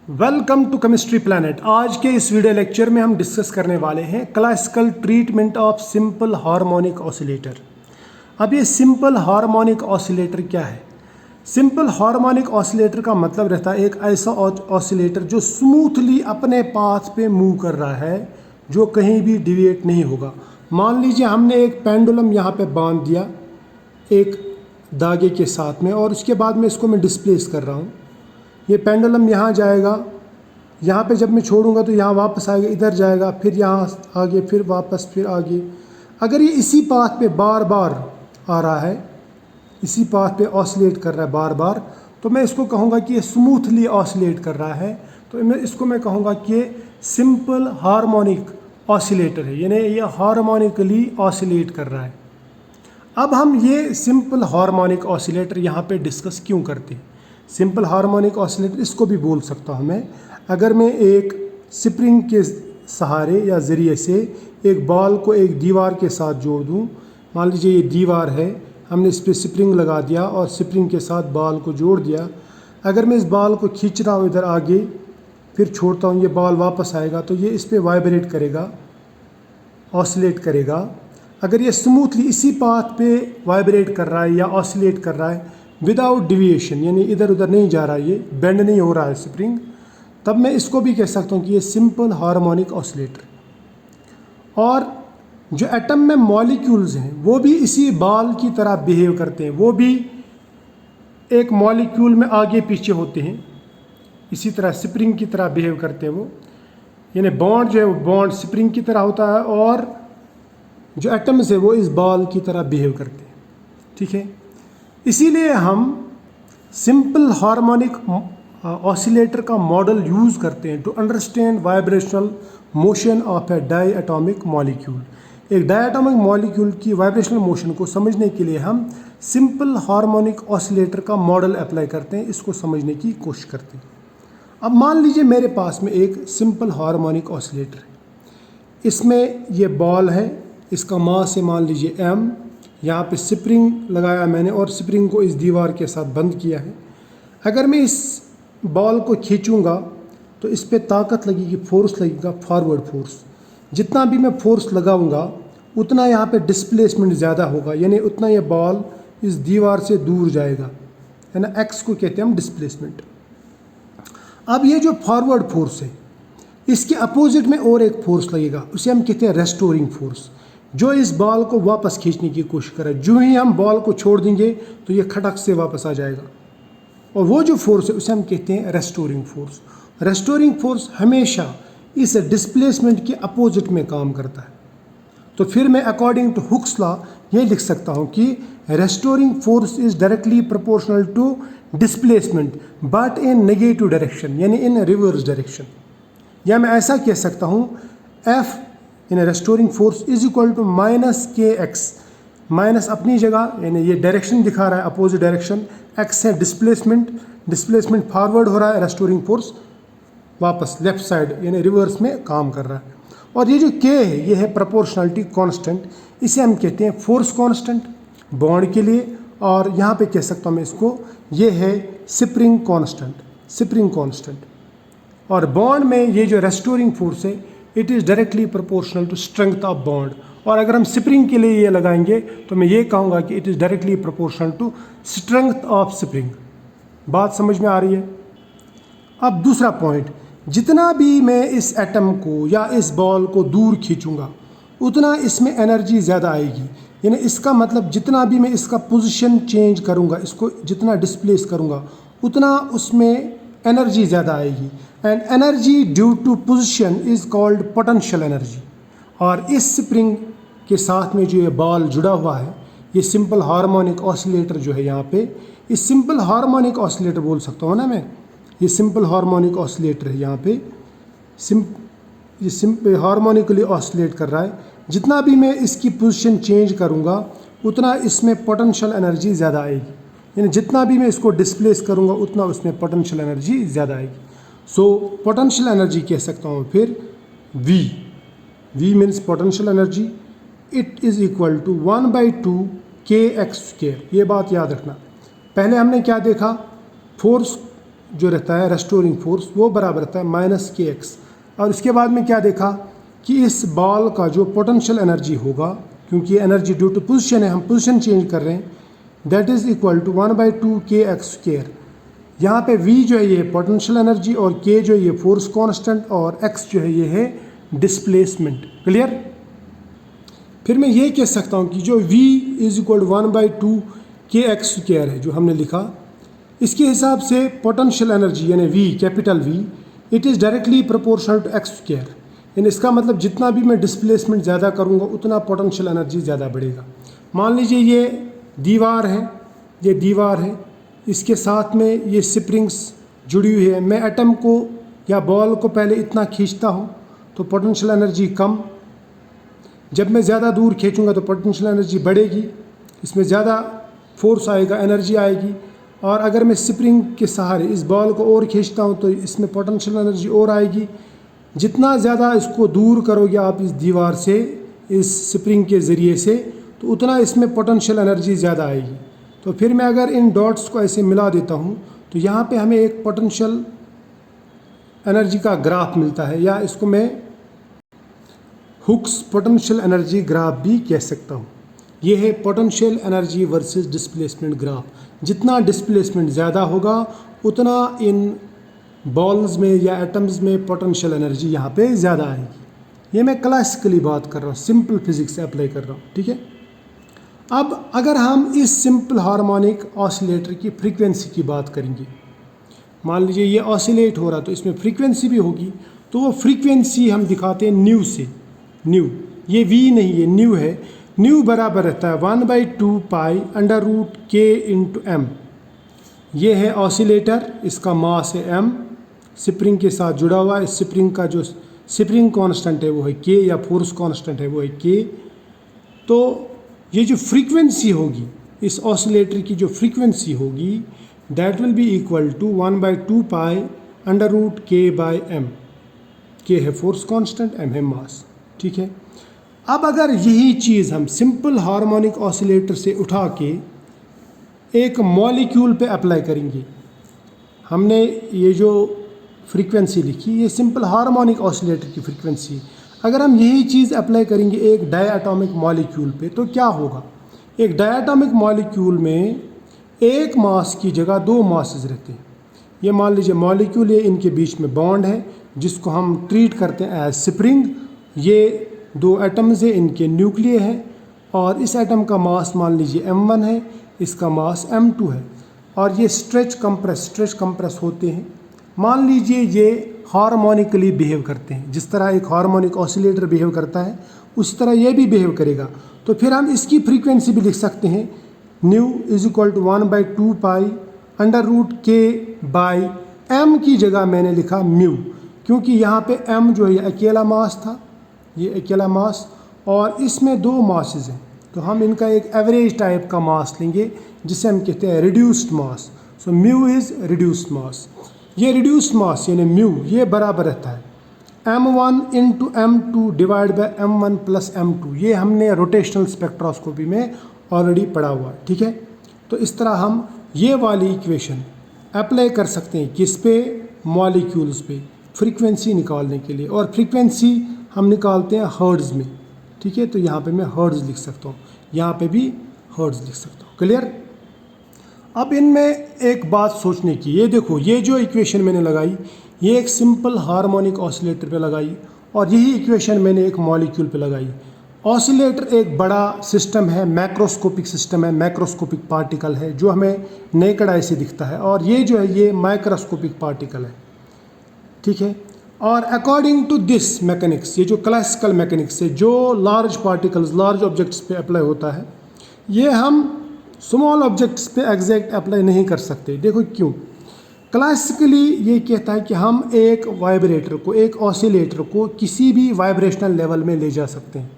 Welcome to chemistry planet. आज के इस वीडियो लेक्चर में हम डिस्कस करने वाले हैं classical treatment of simple harmonic oscillator. अब ये सिंपल हार्मोनिक ऑसिलेटर क्या है? सिंपल हार्मोनिक ऑसिलेटर का मतलब रहता है एक ऐसा ऑसिलेटर जो स्मूथली अपने पाथ पे मूव कर रहा है, जो कहीं भी डिविएट नहीं होगा। मान लीजिए हमने एक पेंडुलम यहाँ पे बांध दिया एक धागे के साथ में, और उसके बाद में इसको मैं डिस्प्लेस कर रहा हूँ। ये पेंडुलम यहाँ जाएगा, यहाँ पे जब मैं छोड़ूंगा तो यहाँ वापस आएगा, इधर जाएगा, फिर यहाँ आगे, फिर वापस, फिर आगे। अगर ये इसी पाथ पे बार बार आ रहा है, इसी पाथ पे ऑसिलेट कर रहा है बार बार, तो मैं इसको कहूँगा कि ये स्मूथली ऑसिलेट कर रहा है। तो मैं कहूँगा कि ये सिंपल हार्मोनिक ऑसिलेटर है, यानी ये हार्मोनिकली ऑसिलेट कर रहा है। अब हम ये सिंपल हार्मोनिक ऑसिलेटर यहाँ पे डिस्कस क्यों करते हैं? सिंपल हार्मोनिक ऑसिलेटर इसको भी बोल सकता हूँ मैं। अगर मैं एक स्प्रिंग के सहारे या ज़रिए से एक बॉल को एक दीवार के साथ जोड़ दूँ, मान लीजिए ये दीवार है, हमने इस पर स्प्रिंग लगा दिया और स्प्रिंग के साथ बॉल को जोड़ दिया। अगर मैं इस बॉल को खींच रहा हूँ इधर आगे, फिर छोड़ता हूँ, ये बॉल वापस आएगा, तो ये इस पर वाइब्रेट करेगा, ऑसिलेट करेगा। अगर ये स्मूथली इसी पाथ पे वाइब्रेट कर रहा है या ऑसिलेट कर रहा है विदाउट डिविएशन, यानी इधर उधर नहीं जा रहा है, ये बेंड नहीं हो रहा है स्प्रिंग, तब मैं इसको भी कह सकता हूँ कि ये सिंपल हार्मोनिक ऑसिलेटर। और जो एटम में मॉलिक्यूल्स हैं वो भी इसी बॉल की तरह बिहेव करते हैं, वो भी एक मॉलिक्यूल में आगे पीछे होते हैं, इसी तरह स्प्रिंग की तरह बिहेव करते हैं वो, यानी बॉन्ड जो है वो बॉन्ड स्प्रिंग की तरह होता है, और जो एटम्स है वो इस बॉल की तरह बिहेव करते हैं। ठीक है, इसीलिए हम सिंपल हार्मोनिक ऑसिलेटर का मॉडल यूज़ करते हैं to understand vibrational motion of a diatomic molecule. एक डाई एटॉमिक मॉलिक्यूल की वाइब्रेशनल मोशन को समझने के लिए हम सिंपल हार्मोनिक ऑसिलेटर का मॉडल अप्लाई करते हैं, इसको समझने की कोशिश करते हैं। अब मान लीजिए मेरे पास में एक सिंपल हार्मोनिक ऑसिलेटर है, इसमें ये बॉल है, इसका मास है मान लीजिए m, यहाँ पे स्प्रिंग लगाया मैंने और स्प्रिंग को इस दीवार के साथ बंद किया है। अगर मैं इस बॉल को खींचूंगा तो इस पे ताकत लगेगी, फोर्स लगेगा, फॉरवर्ड फोर्स। जितना भी मैं फोर्स लगाऊंगा उतना यहाँ पे डिस्प्लेसमेंट ज़्यादा होगा, यानी उतना ये बॉल इस दीवार से दूर जाएगा, है ना। एक्स को कहते हैं हम डिस्प्लेसमेंट। अब ये जो फॉरवर्ड फोर्स है, इसके अपोजिट में और एक फोर्स लगेगा, उसे हम कहते हैं रेस्टोरिंग फोर्स, जो इस बॉल को वापस खींचने की कोशिश करे। जो ही हम बॉल को छोड़ देंगे तो ये खटक से वापस आ जाएगा, और वो जो फोर्स है उसे हम कहते हैं रेस्टोरिंग फोर्स। रेस्टोरिंग फोर्स हमेशा इस डिस्प्लेसमेंट के अपोजिट में काम करता है। तो फिर मैं अकॉर्डिंग टू हुक्स लॉ ये लिख सकता हूँ कि restoring force is directly proportional to displacement but in negative direction, यानी इन रिवर्स डायरेक्शन। या मैं ऐसा कह सकता हूँ F in restoring force is equal to minus K X. Minus अपनी जगह, यानी ये डायरेक्शन दिखा रहा है अपोजिट डायरेक्शन, एक्स है डिस्प्लेसमेंट, डिस्प्लेसमेंट फॉरवर्ड हो रहा है, रेस्टोरिंग फोर्स वापस लेफ्ट साइड यानी रिवर्स में काम कर रहा है। और ये जो के है ये है प्रोपोर्शनलिटी कांस्टेंट, इसे हम कहते हैं फोर्स कांस्टेंट बॉन्ड के लिए, और यहाँ पे कह सकता हूँ मैं इसको, ये है स्प्रिंग कांस्टेंट, स्प्रिंग कांस्टेंट। और बॉन्ड में ये जो रेस्टोरिंग फोर्स है it is directly proportional to strength of bond. और अगर हम स्प्रिंग के लिए ये लगाएंगे तो मैं ये कहूँगा कि it is directly proportional to strength of spring. बात समझ में आ रही है? अब दूसरा पॉइंट, जितना भी मैं इस एटम को या इस बॉल को दूर खींचूंगा उतना इसमें एनर्जी ज़्यादा आएगी। यानी इसका मतलब जितना भी मैं इसका पोजीशन चेंज करूँगा, इसको जितना डिस्प्लेस करूँगा उतना उसमें एनर्जी ज़्यादा आएगी, and energy due to position is called potential energy. और इस स्प्रिंग के साथ में जो ये बॉल जुड़ा हुआ है, ये सिंपल हार्मोनिक ऑसिलेटर जो है यहाँ पे, इस सिंपल हार्मोनिक ऑसिलेटर बोल सकता हूँ ना मैं, ये सिंपल हार्मोनिक ऑसिलेटर है यहाँ पे, ये सिंपल हार्मोनिकली ऑसिलेट कर रहा है। जितना भी मैं इसकी पोजीशन चेंज करूँगा उतना इसमें पोटेंशियल एनर्जी ज़्यादा आएगी, यानी जितना भी मैं इसको डिस्प्लेस करूँगा उतना उसमें पोटेंशियल एनर्जी ज़्यादा आएगी। सो पोटेंशियल एनर्जी कह सकता हूँ फिर V। V means potential energy, it is equal to 1/2 kx²। ये बात याद रखना। पहले हमने क्या देखा, फोर्स जो रहता है रेस्टोरिंग फोर्स वो बराबर रहता है माइनस के एक्स। और इसके बाद में क्या देखा कि इस बॉल का जो पोटेंशियल एनर्जी होगा, क्योंकि एनर्जी ड्यू टू पोजिशन है, हम पोजिशन चेंज कर रहे हैं, दैट इज़ इक्वल टू 1/2 के एक्स स्क्वायर। यहाँ पे v जो है ये पोटेंशियल एनर्जी और k जो है ये फोर्स कांस्टेंट और x जो है ये है डिस्प्लेसमेंट। क्लियर? फिर मैं ये कह सकता हूँ कि जो v इज इक्वल 1/2 के एक्स स्क्वायर है जो हमने लिखा, इसके हिसाब से पोटेंशियल एनर्जी यानी v capital V it is directly proportional to X square. यानी इसका मतलब जितना भी मैं डिस्प्लेसमेंट ज़्यादा करूँगा उतना पोटेंशियल एनर्जी ज़्यादा बढ़ेगा। मान लीजिए ये दीवार है, ये दीवार है, इसके साथ में ये स्प्रिंग्स जुड़ी हुई है। मैं एटम को या बॉल को पहले इतना खींचता हूँ तो पोटेंशियल एनर्जी कम, जब मैं ज़्यादा दूर खींचूंगा तो पोटेंशियल एनर्जी बढ़ेगी, इसमें ज़्यादा फोर्स आएगा, एनर्जी आएगी। और अगर मैं स्प्रिंग के सहारे इस बॉल को और खींचता हूँ तो इसमें पोटेंशियल एनर्जी और आएगी। जितना ज़्यादा इसको दूर करोगे आप इस दीवार से, इस स्प्रिंग के ज़रिए से, तो उतना इसमें पोटेंशियल एनर्जी ज़्यादा आएगी। तो फिर मैं अगर इन डॉट्स को ऐसे मिला देता हूँ तो यहाँ पे हमें एक पोटेंशियल एनर्जी का ग्राफ मिलता है, या इसको मैं हुक्स पोटेंशियल एनर्जी ग्राफ भी कह सकता हूँ। ये है potential energy versus displacement graph. जितना डिस्प्लेसमेंट ज़्यादा होगा उतना इन बॉल्स में या एटम्स में पोटेंशियल एनर्जी यहाँ पे ज़्यादा आएगी। ये मैं क्लासिकली बात कर रहा हूँ, सिंपल फिजिक्स से अप्लाई कर रहा हूँ, ठीक है। अब अगर हम इस सिंपल हार्मोनिक ऑसिलेटर की फ्रीक्वेंसी की बात करेंगे, मान लीजिए ये ऑसिलेट हो रहा तो इसमें फ्रीक्वेंसी भी होगी, तो वो फ्रीक्वेंसी हम दिखाते हैं न्यू से। न्यू ये v नहीं, ये न्यू है। न्यू बराबर रहता है 1/2 पाई अंडर रूट के इंटू एम। ये है ऑसिलेटर, इसका मास है m, स्प्रिंग के साथ जुड़ा हुआ है। स्प्रिंग का जो स्प्रिंग कांस्टेंट है वो है k, या फोर्स कांस्टेंट है वो है k। तो ये जो फ्रीक्वेंसी होगी, इस ऑसिलेटर की जो फ्रीक्वेंसी होगी, that will be equal to 1/2 pi under root K by M. K है फोर्स कांस्टेंट, m है मास, ठीक है। अब अगर यही चीज़ हम सिंपल हार्मोनिक ऑसिलेटर से उठा के एक मॉलिक्यूल पे अप्लाई करेंगे, हमने ये जो फ्रीक्वेंसी लिखी ये सिंपल हार्मोनिक ऑसिलेटर की फ्रीक्वेंसी, अगर हम यही चीज़ अप्लाई करेंगे एक डायटोमिक मॉलिक्यूल पे तो क्या होगा? एक डायटोमिक मॉलिक्यूल में एक मास की जगह दो मासेस रहते हैं। ये मान लीजिए मॉलिक्यूल, ये इनके बीच में बॉन्ड है जिसको हम ट्रीट करते हैं एज स्प्रिंग। ये दो एटम्स है, इनके न्यूक्लियर है, और इस एटम का मास मान लीजिए m1 है, इसका मास m2 है, और ये स्ट्रेच कंप्रेस होते हैं। मान लीजिए ये हार्मोनिकली बिहेव करते हैं, जिस तरह एक हार्मोनिक ऑसिलेटर बिहेव करता है उस तरह ये भी बिहेव करेगा। तो फिर हम इसकी फ्रीक्वेंसी भी लिख सकते हैं, nu is equal to 1/2 pi under root K by M की जगह मैंने लिखा म्यू, क्योंकि यहाँ पे m जो है ये अकेला मास था, ये अकेला मास, और इसमें दो मासेस हैं, तो हम इनका एक एवरेज टाइप का मास लेंगे जिसे हम कहते हैं reduced mass. So mu is reduced mass. ये रिड्यूस्ड मास यानी म्यू ये बराबर रहता है m1 into m2 divide by m1 plus m2। ये हमने रोटेशनल स्पेक्ट्रोस्कोपी में ऑलरेडी पढ़ा हुआ है, ठीक है। तो इस तरह हम ये वाली इक्वेशन अप्लाई कर सकते हैं किस पे? मॉलिक्यूल्स पे, फ्रीक्वेंसी निकालने के लिए। और फ्रीक्वेंसी हम निकालते हैं हर्ट्ज़ में, ठीक है। तो यहाँ पे मैं हर्ट्ज़ लिख सकता हूँ, यहाँ पे भी हर्ट्ज़ लिख सकता हूँ। क्लियर? अब इनमें एक बात सोचने की, ये देखो ये जो इक्वेशन मैंने लगाई ये एक सिंपल हार्मोनिक ऑसिलेटर पे लगाई, और यही इक्वेशन मैंने एक मॉलिक्यूल पे लगाई। ऑसिलेटर एक बड़ा सिस्टम है, मैक्रोस्कोपिक सिस्टम है, मैक्रोस्कोपिक पार्टिकल है जो हमें नेकेड आई से दिखता है, और ये जो है ये माइक्रोस्कोपिक पार्टिकल है, ठीक है। और अकॉर्डिंग टू दिस मैकेनिक्स, ये जो क्लासिकल मैकेनिक्स है जो लार्ज पार्टिकल्स लार्ज ऑब्जेक्ट्स पे अप्लाई होता है, ये हम स्मॉल ऑब्जेक्ट्स पे एग्जैक्ट अप्लाई नहीं कर सकते। देखो क्यों? क्लासिकली ये कहता है कि हम एक वाइब्रेटर को, एक ऑसिलेटर को किसी भी वाइब्रेशनल लेवल में ले जा सकते हैं।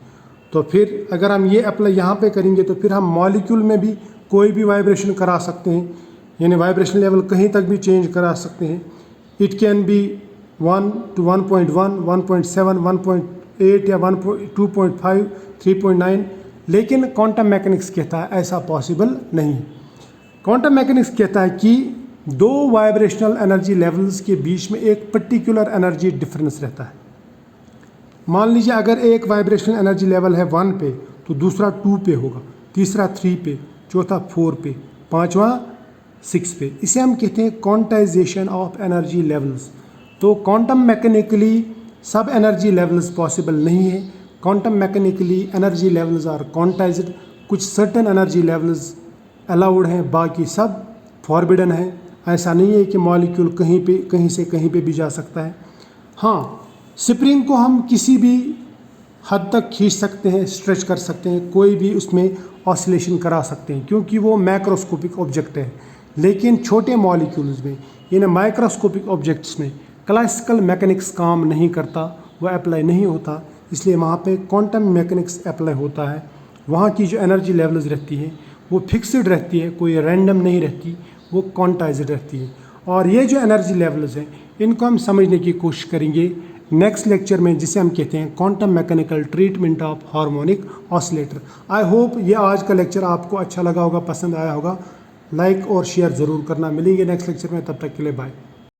तो फिर अगर हम ये अप्लाई यहाँ पे करेंगे तो फिर हम मॉलिक्यूल में भी कोई भी वाइब्रेशन करा सकते हैं, यानी वाइब्रेशन लेवल कहीं तक भी चेंज करा सकते हैं। इट कैन बी 1 to 1.1, 1.7, 1.8 या 2.5, 3.9, लेकिन क्वांटम मैकेनिक्स कहता है ऐसा पॉसिबल नहीं है। क्वांटम मैकेनिक्स कहता है कि दो वाइब्रेशनल एनर्जी लेवल्स के बीच में एक पर्टिकुलर एनर्जी डिफरेंस रहता है। मान लीजिए अगर एक वाइब्रेशनल एनर्जी लेवल है 1 पे तो दूसरा 2 पे होगा, तीसरा 3 पे, चौथा 4 पे, पांचवा 6 पे। इसे हम कहते हैं क्वांटाइजेशन ऑफ एनर्जी लेवल्स। तो क्वांटम मैकेनिकली सब एनर्जी लेवल्स पॉसिबल नहीं है। Quantum mechanically energy levels are quantized. कुछ सर्टेन एनर्जी लेवल्स अलाउड हैं, बाकी सब फॉरबिडन है। ऐसा नहीं है कि मॉलिक्यूल कहीं से कहीं पे भी जा सकता है। हाँ, स्प्रिंग को हम किसी भी हद तक खींच सकते हैं, स्ट्रेच कर सकते हैं, कोई भी उसमें ऑसिलेशन करा सकते हैं क्योंकि वो मैक्रोस्कोपिक ऑब्जेक्ट है। लेकिन छोटे मॉलिक्यूल्स में, इन माइक्रोस्कोपिक ऑब्जेक्ट्स में क्लासिकल मैकेनिक्स काम नहीं करता, वह अप्लाई नहीं होता, इसलिए वहाँ पे क्वांटम मैकेनिक्स अप्लाई होता है। वहाँ की जो एनर्जी लेवल्स रहती है वो फिक्स्ड रहती है, कोई रैंडम नहीं रहती, वो क्वांटाइज्ड रहती है। और ये जो एनर्जी लेवल्स हैं इनको हम समझने की कोशिश करेंगे नेक्स्ट लेक्चर में, जिसे हम कहते हैं quantum mechanical treatment of harmonic oscillator. I hope ये आज का लेक्चर आपको अच्छा लगा होगा, पसंद आया होगा। लाइक और शेयर ज़रूर करना। मिलेंगे नेक्स्ट लेक्चर में, तब तक के लिए बाय।